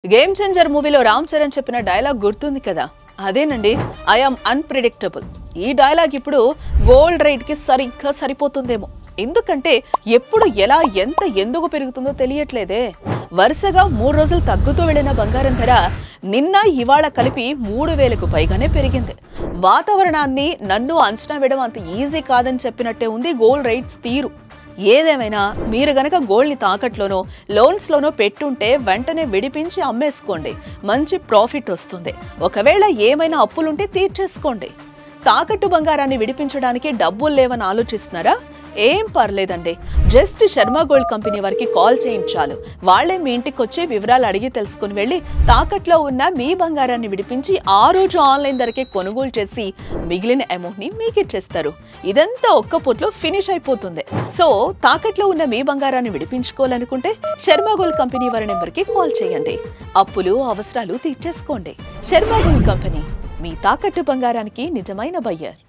Game changer మూవీలో రామ్ చరణ్ చెప్పిన dialogue గుర్తుంది కదా, అదేనండి ఐ యామ్ అన్ప్రెడిక్టబుల్. ఈ డైలాగ్ ఇప్పుడు గోల్డ్ రేట్ కి సరిగ్గా సరిపోతుందేమో. ఎందుకంటే ఎప్పుడు ఎలా ఎంత ఎందుకు పెరుగుతుందో తెలియట్లేదే. వరుసగా 3 రోజులు తగ్గుతూ వెళ్లిన బంగారం ధర నిన్న ఇవాళ కలిపి 3000కు పైగానే పెరిగింది. వాతావరణాన్ని నన్ను అంచనా వేయడం అంత ఈజీ కాదని చెప్పినట్టే ఉంది గోల్డ్ రేట్స్ తీరు. ఏదేమైనా మీరు గనక గోల్డ్ని తాకట్లోనో లోన్స్లోనో పెట్టుంటే వెంటనే విడిపించి అమ్మేసుకోండి, మంచి ప్రాఫిట్ వస్తుంది. ఒకవేళ ఏమైనా అప్పులుంటే తీర్చేసుకోండి. తాకట్టు బంగారాన్ని విడిపించడానికి డబ్బులు లేవని ఆలోచిస్తున్నారా? ఏం పర్లేదండి, జస్ట్ శర్మ గోల్డ్ కంపెనీ వారికి కాల్ చేయించాలి. వాళ్లే మీ ఇంటికి వచ్చి వివరాలు అడిగి తెలుసుకుని వెళ్ళి తాకట్లో ఉన్న మీ బంగారాన్ని విడిపించి ఆ రోజు ఆన్లైన్ ధరకే కొనుగోలు చేసి మిగిలిన అమౌంట్ ని మీకు ఇచ్చేస్తారు. ఇదంతా ఒక్క పూట్లో ఫినిష్ అయిపోతుంది. సో తాకట్లో ఉన్న మీ బంగారాన్ని విడిపించుకోవాలనుకుంటే శర్మ గోల్డ్ కంపెనీ వారి నెంబర్కి కాల్ చేయండి. అప్పులు అవసరాలు తీర్చేసుకోండి. శర్మ గోల్డ్ కంపెనీ, మీ తాకట్టు బంగారానికి నిజమైన బయ్యర్.